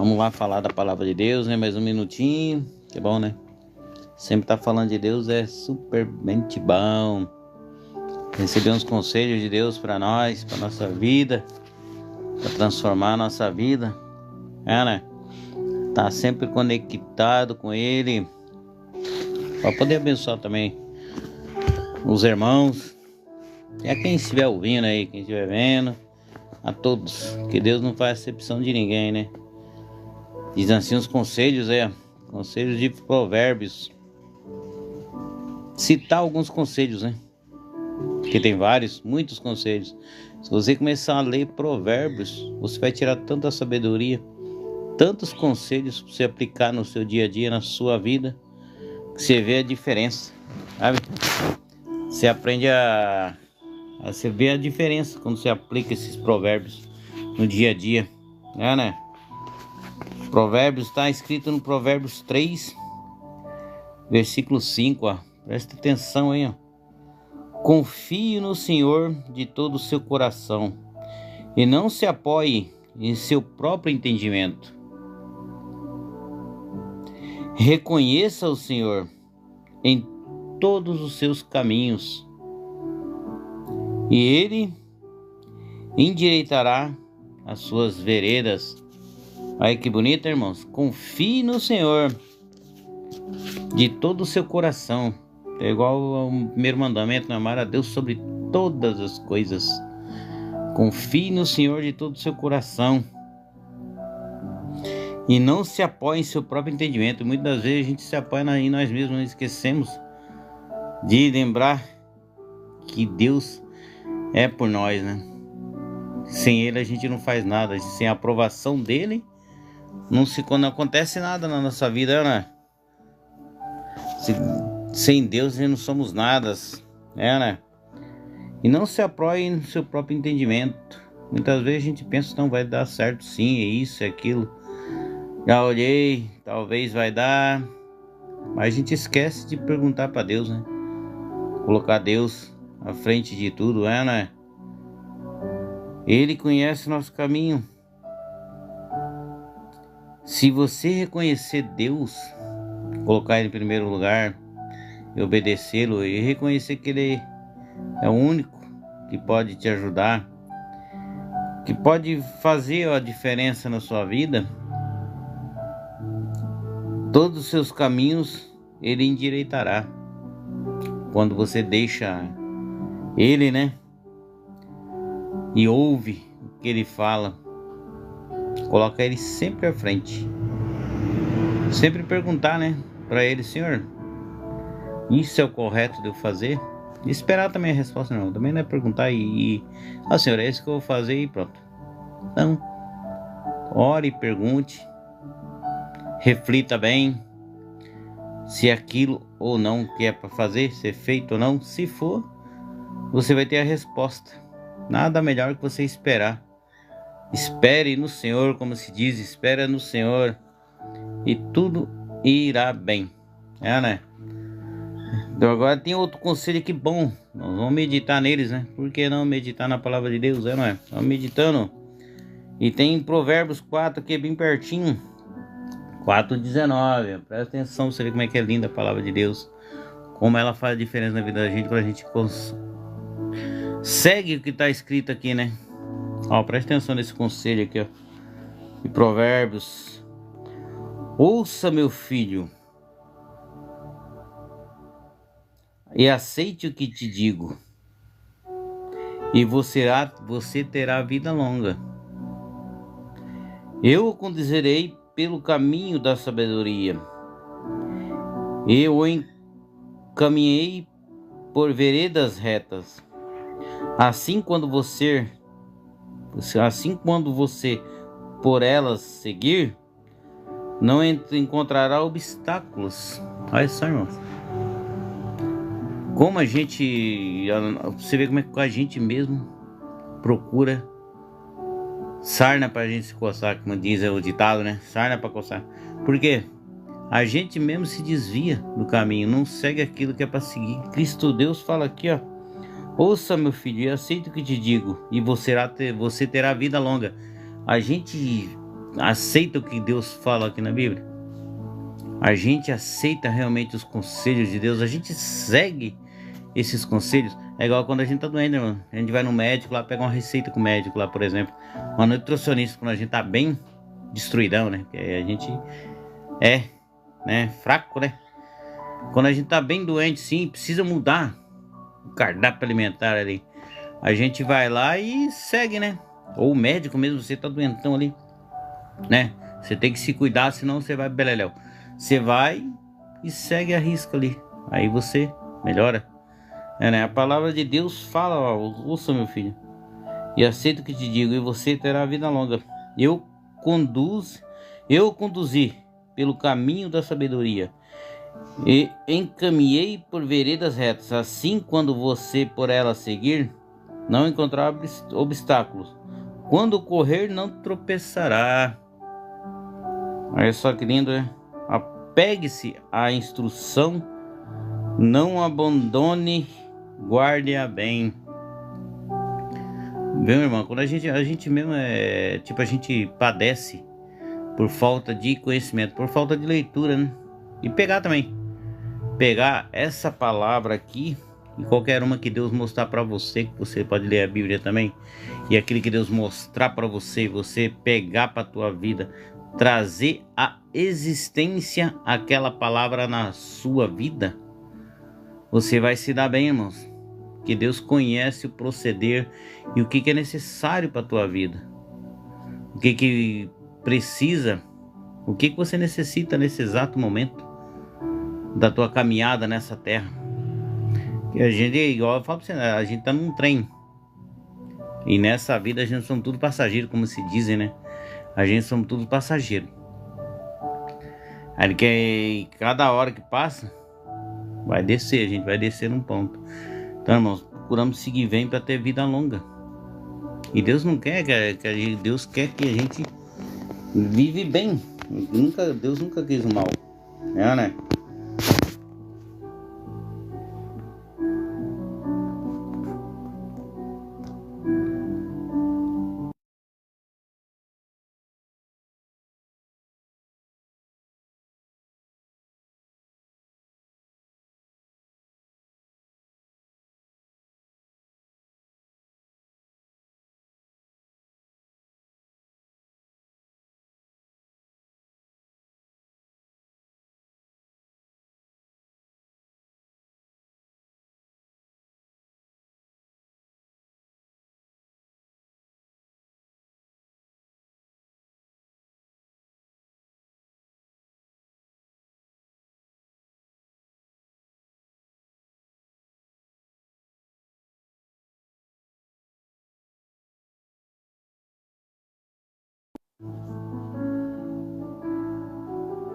Vamos lá falar da palavra de Deus, né? Mais um minutinho, que bom, né? Sempre tá falando de Deus é supermente bom. Receber uns conselhos de Deus para nós, para nossa vida, para transformar a nossa vida, né? Tá sempre conectado com Ele, para poder abençoar também os irmãos, e a quem estiver ouvindo aí, quem estiver vendo, a todos, que Deus não faz acepção de ninguém, né? Diz assim os conselhos, conselhos de Provérbios. Citar alguns conselhos, né? Porque tem muitos conselhos. Se você começar a ler Provérbios, você vai tirar tanta sabedoria, tantos conselhos para você aplicar no seu dia a dia, na sua vida, que você vê a diferença, sabe? Você aprende você vê a diferença quando você aplica esses provérbios no dia a dia, né? Provérbios está escrito no Provérbios 3, versículo 5, ó. Presta atenção aí, ó. Confie no Senhor de todo o seu coração e não se apoie em seu próprio entendimento. Reconheça o Senhor em todos os seus caminhos e Ele endireitará as suas veredas. Olha que bonito, irmãos. Confie no Senhor de todo o seu coração. É igual ao primeiro mandamento, né? Amar a Deus sobre todas as coisas. Confie no Senhor de todo o seu coração e não se apoie em seu próprio entendimento. Muitas das vezes a gente se apoia em nós mesmos, nós esquecemos de lembrar que Deus é por nós, né? Sem Ele a gente não faz nada. Sem a aprovação dEle não acontece nada na nossa vida, né? Sem Deus nós não somos nada, né? E não se apoie no seu próprio entendimento. Muitas vezes a gente pensa, não vai dar certo sim, é isso, é aquilo. Já olhei, talvez vai dar. Mas a gente esquece de perguntar para Deus, né? Colocar Deus à frente de tudo, né? Ele conhece o nosso caminho. Se você reconhecer Deus, colocar Ele em primeiro lugar e obedecê-lo e reconhecer que Ele é o único que pode te ajudar, que pode fazer a diferença na sua vida, todos os seus caminhos Ele endireitará. Quando você deixa Ele, né? E ouve o que Ele fala, coloca Ele sempre à frente. Sempre perguntar, né, para Ele: Senhor, isso é o correto de eu fazer? E esperar também a resposta, não. Também não é perguntar Senhor, é isso que eu vou fazer e pronto. Não. Ore e pergunte. Reflita bem se aquilo ou não que é para fazer, se é feito ou não. Se for, você vai ter a resposta. Nada melhor que você esperar. Espere no Senhor, como se diz, espera no Senhor e tudo irá bem, né? Então agora tem outro conselho aqui bom, nós vamos meditar neles, né? Por que não meditar na palavra de Deus, não é? Vamos meditando. E tem Provérbios 4 aqui bem pertinho, 4:19. Presta atenção, você vê como é que é linda a palavra de Deus, como ela faz a diferença na vida da gente, pra gente segue o que está escrito aqui, né? Ó, presta atenção nesse conselho aqui, ó, de Provérbios. Ouça, meu filho, e aceite o que te digo, e você terá vida longa. Eu o conduzirei pelo caminho da sabedoria, eu o encaminhei por veredas retas. Assim quando você por elas seguir, não encontrará obstáculos. Olha só, irmãos. Como você vê como é que a gente mesmo procura sarna pra gente se coçar, como diz o ditado, né? Sarna pra coçar. Por quê? A gente mesmo se desvia do caminho, não segue aquilo que é para seguir. Cristo Deus fala aqui, ó: ouça, meu filho, e aceita o que te digo, e você terá vida longa. A gente aceita o que Deus fala aqui na Bíblia? A gente aceita realmente os conselhos de Deus? A gente segue esses conselhos? É igual quando a gente tá doente, né, mano? A gente vai no médico lá, pega uma receita com o médico lá, por exemplo. Uma nutricionista, quando a gente tá bem destruidão, né? Que a gente é, né, fraco, né? Quando a gente tá bem doente, sim, precisa mudar o cardápio alimentar ali. A gente vai lá e segue, né? Ou o médico mesmo, você tá doentão ali, né? Você tem que se cuidar, senão você vai beleléu. Você vai e segue a risca ali. Aí você melhora. É, né? A palavra de Deus fala, ó, ouça meu filho, e aceita o que te digo, e você terá vida longa. Eu conduzi pelo caminho da sabedoria, e encaminhei por veredas retas. Assim, quando você por ela seguir, não encontrar obstáculos. Quando correr, não tropeçará. Olha só que lindo, né? Apegue-se à instrução, não abandone, guarde-a bem. Meu irmão, quando a gente mesmo a gente padece por falta de conhecimento, por falta de leitura, né? E pegar essa palavra aqui e qualquer uma que Deus mostrar para você, que você pode ler a Bíblia também, e aquele que Deus mostrar para você, você pegar para tua vida, trazer a existência aquela palavra na sua vida, você vai se dar bem, irmãos. Que Deus conhece o proceder e o que é necessário para tua vida, o que precisa, o que você necessita nesse exato momento da tua caminhada nessa terra. Que a gente, igual eu falo pra você, a gente tá num trem, e nessa vida a gente somos tudo passageiro, como se dizem, né? A gente somos tudo passageiro. Aí que cada hora que passa vai descer, a gente vai descer num ponto. Então, irmãos, procuramos seguir bem para ter vida longa. E Deus não quer Deus quer que a gente vive bem. Deus nunca quis o mal, né?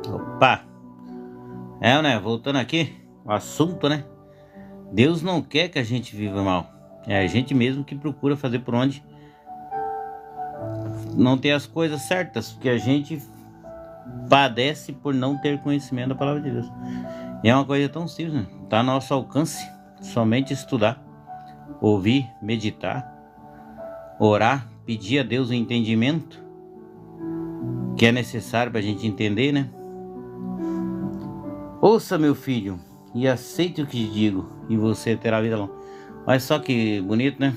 Opa! Né? Voltando aqui, o assunto, né? Deus não quer que a gente viva mal. É a gente mesmo que procura fazer por onde não ter as coisas certas, porque a gente padece por não ter conhecimento da palavra de Deus. E é uma coisa tão simples, né? Tá ao nosso alcance, somente estudar, ouvir, meditar, orar, pedir a Deus o entendimento que é necessário para a gente entender, né? Ouça, meu filho, e aceite o que digo, e você terá vida longa. Olha só que bonito, né?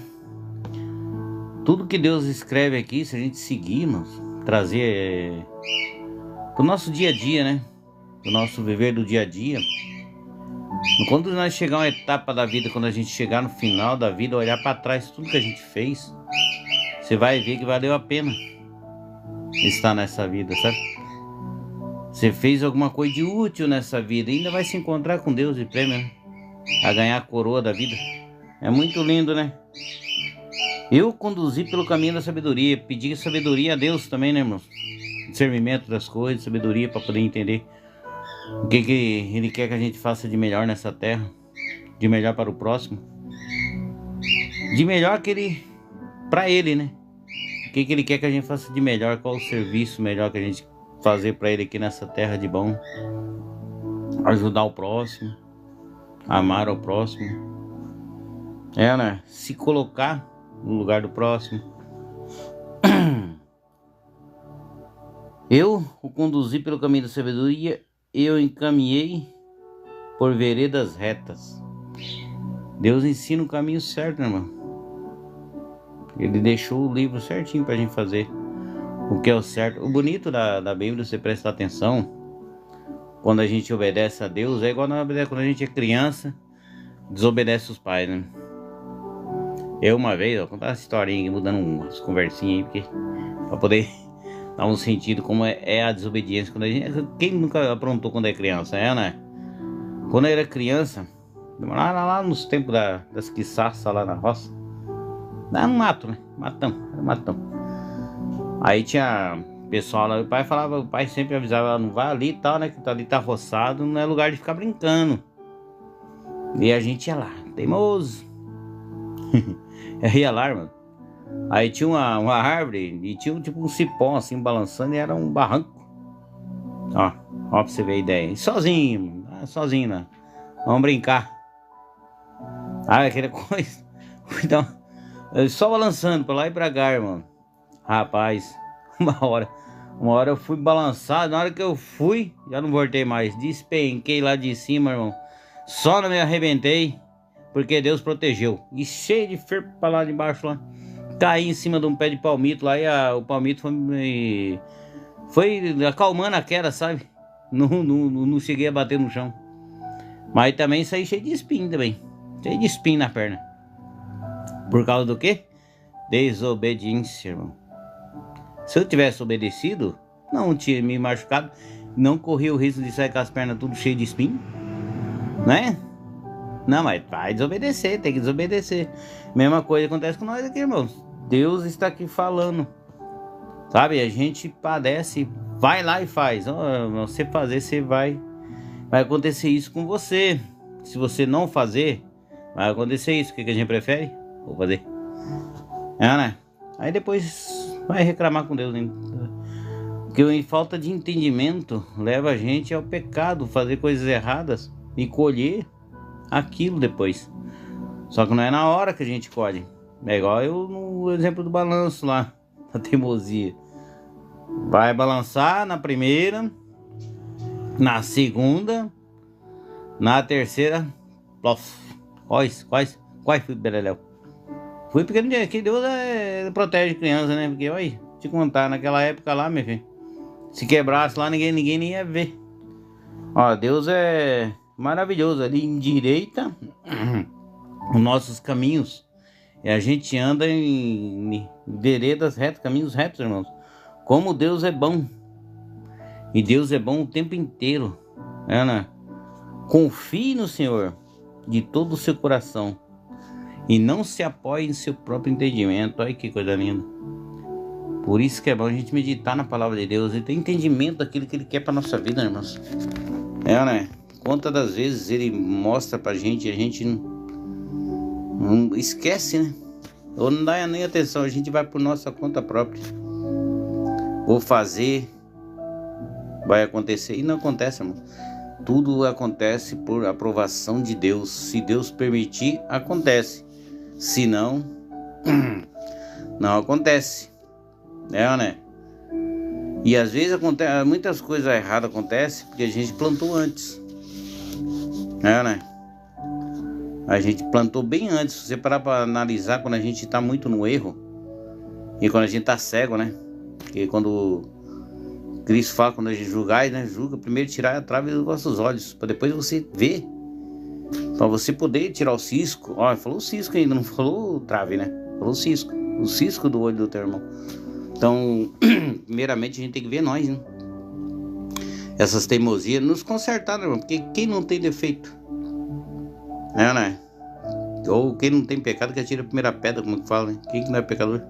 Tudo que Deus escreve aqui, se a gente seguir, irmãos, trazer pro nosso dia a dia, né? Pro nosso viver do dia a dia. Quando nós chegar a uma etapa da vida, quando a gente chegar no final da vida, olhar para trás tudo que a gente fez, você vai ver que valeu a pena estar nessa vida, sabe? Você fez alguma coisa de útil nessa vida e ainda vai se encontrar com Deus de prêmio, né? A ganhar a coroa da vida. É muito lindo, né? Eu conduzi pelo caminho da sabedoria, pedi sabedoria a Deus também, né, irmãos? Discernimento das coisas, sabedoria para poder entender o que Ele quer que a gente faça de melhor nessa terra, de melhor para o próximo, de melhor para Ele, né? O que Ele quer que a gente faça de melhor, qual o serviço melhor que a gente fazer para Ele aqui nessa terra de bom, ajudar o próximo, amar o próximo, né? Se colocar no lugar do próximo. Eu o conduzi pelo caminho da sabedoria, eu encaminhei por veredas retas. Deus ensina o caminho certo, irmão. Ele deixou o livro certinho pra gente fazer o que é o certo. O bonito da Bíblia, você presta atenção, quando a gente obedece a Deus, é igual quando a gente é criança, desobedece os pais, né? Eu uma vez, vou contar uma historinha aqui, mudando umas conversinhas aí, porque pra poder dar um sentido como é a desobediência quando a gente. Quem nunca aprontou quando é criança, né? Quando eu era criança, lá nos tempos das quiçaças lá na roça, lá no mato, né? Matão. Aí tinha pessoal lá, o pai sempre avisava, não vai ali e tal, né? Que ali tá roçado, não é lugar de ficar brincando. E a gente ia lá, teimoso. Eu ia lá, mano. Aí tinha uma árvore e tinha tipo um cipó assim balançando e era um barranco. Ó pra você ver a ideia. E sozinho, né? Vamos brincar. Aquela coisa. Então, só balançando pra lá e pra cá, irmão. Rapaz, uma hora eu fui balançado. Na hora que eu fui, já não voltei mais. Despenquei lá de cima, irmão. Só não me arrebentei, porque Deus protegeu. E cheio de ferro pra lá de baixo lá. Caí em cima de um pé de palmito lá e o palmito foi acalmando a queda, sabe? Não cheguei a bater no chão. Mas também saí cheio de espinho também. Cheio de espinho na perna. Por causa do quê? Desobediência, irmão. Se eu tivesse obedecido, não tinha me machucado, não corria o risco de sair com as pernas tudo cheio de espinho, né? Não, mas vai desobedecer, tem que desobedecer. Mesma coisa acontece com nós aqui, irmãos. Deus está aqui falando, sabe? A gente padece, vai lá e faz. Você fazer, você vai acontecer isso com você. Se você não fazer, vai acontecer isso. O que a gente prefere? Vou fazer. Né? Aí depois vai reclamar com Deus, hein? Porque falta de entendimento leva a gente ao pecado, fazer coisas erradas e colher aquilo depois. Só que não é na hora que a gente colhe. É igual eu no exemplo do balanço lá, da teimosia. Vai balançar na primeira, na segunda, na terceira, quase fui beleléu. Fui porque que Deus protege criança, né? Porque, olha, te contar, naquela época lá, meu filho, se quebrasse lá, ninguém nem ia ver. Ó, Deus é maravilhoso, ele endireita os nossos caminhos. E a gente anda em veredas retas, caminhos retos, irmãos. Como Deus é bom. E Deus é bom o tempo inteiro, né? Confie no Senhor de todo o seu coração e não se apoie em seu próprio entendimento. Olha que coisa linda. Por isso que é bom a gente meditar na palavra de Deus e ter entendimento daquilo que Ele quer para nossa vida, irmãos. Né? Quantas das vezes Ele mostra pra gente e a gente não esquece, né? Ou não dá nem atenção, a gente vai por nossa conta própria. Vou fazer, vai acontecer. E não acontece, irmão. Tudo acontece por aprovação de Deus. Se Deus permitir, acontece. Se não, não acontece. Né? E às vezes acontece, muitas coisas erradas acontecem porque a gente plantou antes. Né? A gente plantou bem antes. Se você parar para analisar, quando a gente está muito no erro e quando a gente está cego, né? Porque quando Cristo fala, quando a gente julgar, né? Julga, primeiro tirar a trave dos vossos olhos, para depois você ver, para você poder tirar o cisco. Ó, falou o cisco ainda, não falou trave, né? Falou o cisco do olho do teu irmão. Então, primeiramente a gente tem que ver nós, né? Essas teimosias, nos consertar, né, irmão? Porque quem não tem defeito, né? Ou quem não tem pecado que atira a primeira pedra, como que fala, né? Quem que não é pecador?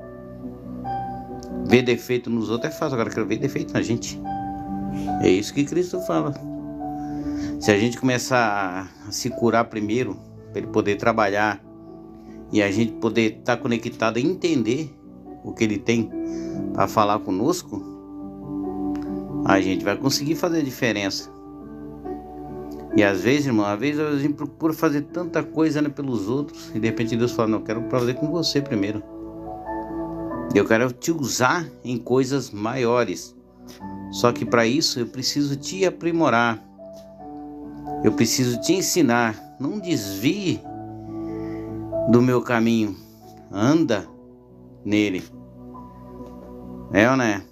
Ver defeito nos outros é fácil, agora eu quero ver defeito na gente. É isso que Cristo fala. Se a gente começar a se curar primeiro, para Ele poder trabalhar e a gente poder estar conectado e entender o que Ele tem para falar conosco, a gente vai conseguir fazer a diferença. E às vezes, irmão, a gente procura fazer tanta coisa, né, pelos outros, e de repente Deus fala, não, eu quero fazer com você primeiro. Eu quero te usar em coisas maiores. Só que para isso eu preciso te aprimorar. Eu preciso te ensinar. Não desvie do meu caminho. Anda nele. É ou não é?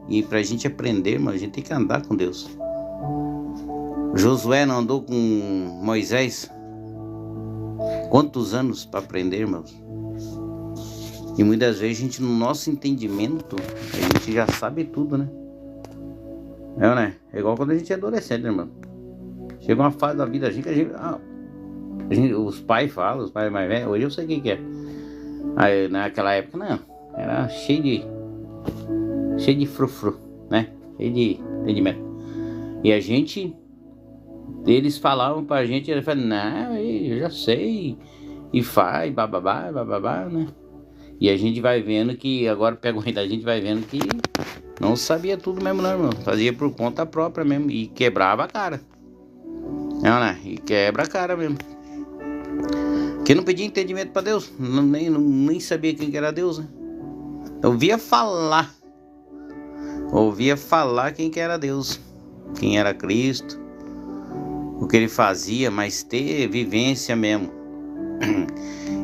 E pra gente aprender, mano, a gente tem que andar com Deus. Josué não andou com Moisés? Quantos anos para aprender, irmãos? E muitas vezes a gente, no nosso entendimento, a gente já sabe tudo, né? É ou não é? É igual quando a gente é adolescente, né, irmão? Chega uma fase da vida que os pais falam, os pais mais velhos, hoje eu sei o que é. Aí, naquela época, não. Era cheio de frufru, né? Cheio de entendimento. E a gente, eles falavam pra gente, eles falavam, não, eu já sei. E faz, bababá, né? E a gente vai vendo que, agora pega o rei da gente, vai vendo que não sabia tudo mesmo, não, irmão. Fazia por conta própria mesmo. E quebrava a cara. Não, né? E quebra a cara mesmo. Que não pedia entendimento pra Deus. Nem sabia quem que era Deus, né? Ouvia falar quem que era Deus. Quem era Cristo. O que ele fazia, mas ter vivência mesmo.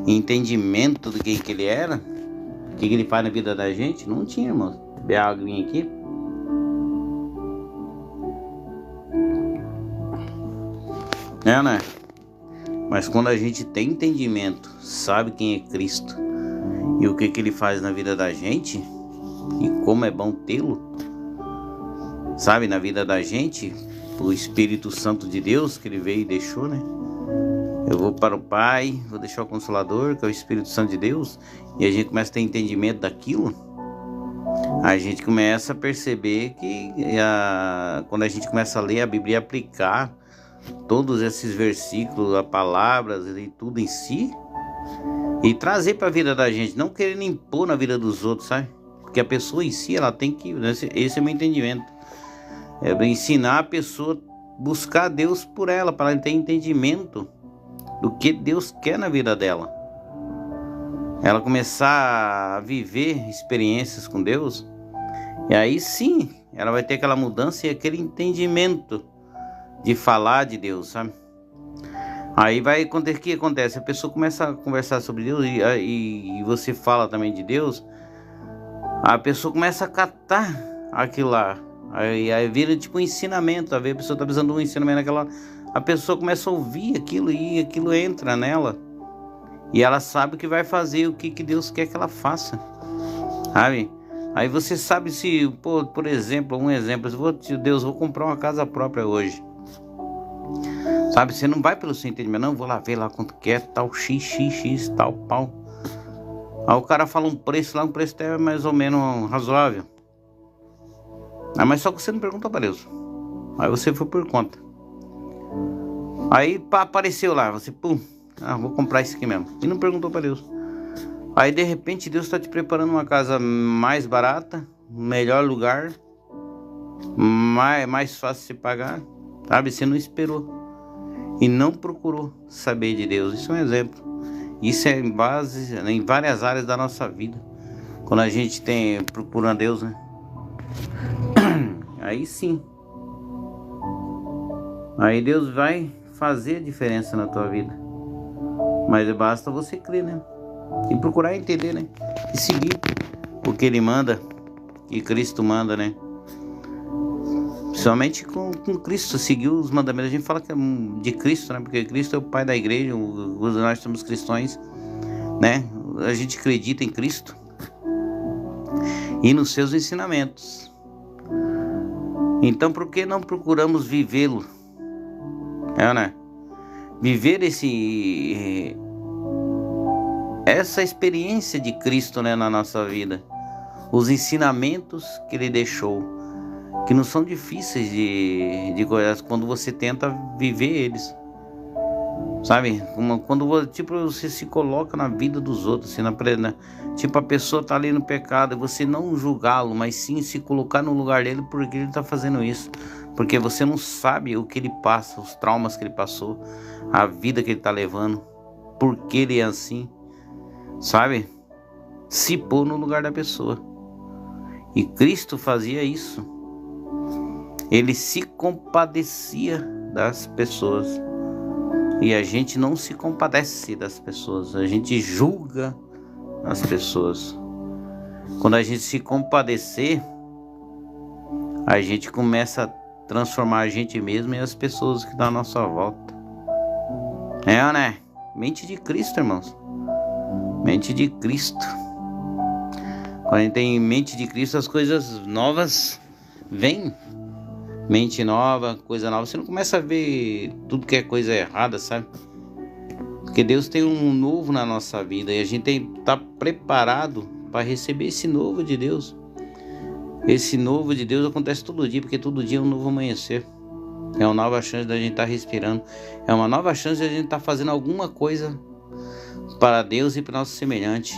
Entendimento do que ele era. O que ele faz na vida da gente. Não tinha, irmão. Beber a aguinha aqui. Né? Mas quando a gente tem entendimento, sabe quem é Cristo e o que ele faz na vida da gente e como é bom tê-lo, sabe, na vida da gente, o Espírito Santo de Deus que ele veio e deixou, né? Eu vou para o Pai, vou deixar o Consolador, que é o Espírito Santo de Deus, e a gente começa a ter entendimento daquilo, a gente começa a perceber que quando a gente começa a ler a Bíblia e aplicar todos esses versículos, as palavras e tudo em si, e trazer para a vida da gente, não querendo impor na vida dos outros, sabe? Porque a pessoa em si, ela tem que, esse é o meu entendimento, é ensinar a pessoa a buscar Deus por ela, para ela ter entendimento do que Deus quer na vida dela. Ela começar a viver experiências com Deus, e aí sim, ela vai ter aquela mudança e aquele entendimento de falar de Deus, sabe? Aí vai acontecer o que acontece? A pessoa começa a conversar sobre Deus e você fala também de Deus, a pessoa começa a catar aquilo lá. Aí vira tipo um ensinamento. A pessoa tá precisando de um ensinamento naquela. A pessoa começa a ouvir aquilo e aquilo entra nela. E ela sabe o que vai fazer, o que Deus quer que ela faça, sabe? Aí você sabe se, por exemplo, Deus, vou comprar uma casa própria hoje. Sabe, você não vai pelo seu entendimento, não, vou lá ver lá quanto que é, tal x, tal pau. Aí o cara fala um preço lá, um preço até mais ou menos razoável. Mas só que você não pergunta para Deus. Aí você foi por conta. Aí apareceu lá, você, vou comprar isso aqui mesmo. E não perguntou para Deus. Aí de repente Deus está te preparando uma casa mais barata, melhor lugar, mais fácil de se pagar. Sabe, você não esperou e não procurou saber de Deus. Isso é um exemplo. Isso é em várias áreas da nossa vida. Quando a gente procurando Deus, né? Aí sim. Aí Deus vai fazer a diferença na tua vida. Mas basta você crer, né? E procurar entender, né? E seguir o que Ele manda, que Cristo manda, né? Principalmente com Cristo, seguir os mandamentos. A gente fala que é de Cristo, né? Porque Cristo é o Pai da igreja, nós somos cristãos, né? A gente acredita em Cristo e nos seus ensinamentos. Então, por que não procuramos vivê-lo? Né? Viver essa experiência de Cristo, né, na nossa vida. Os ensinamentos que Ele deixou, que não são difíceis de coisas quando você tenta viver eles, sabe? Quando você se coloca na vida dos outros, assim, tipo, a pessoa tá ali no pecado, você não julgá-lo, mas sim se colocar no lugar dele, porque ele tá fazendo isso, porque você não sabe o que ele passa, os traumas que ele passou, a vida que ele tá levando, por que ele é assim, sabe? Se pôr no lugar da pessoa. E Cristo fazia isso. Ele se compadecia das pessoas. E a gente não se compadece das pessoas, a gente julga as pessoas. Quando a gente se compadecer, a gente começa a transformar a gente mesmo e as pessoas que estão à nossa volta. Né? Mente de Cristo, irmãos. Mente de Cristo. Quando a gente tem mente de Cristo, as coisas novas vêm. Mente nova, coisa nova. Você não começa a ver tudo que é coisa errada, sabe? Porque Deus tem um novo na nossa vida e a gente tem que estar preparado para receber esse novo de Deus. Esse novo de Deus acontece todo dia, porque todo dia é um novo amanhecer. É uma nova chance da gente estar respirando. É uma nova chance de a gente estar fazendo alguma coisa para Deus e para o nosso semelhante.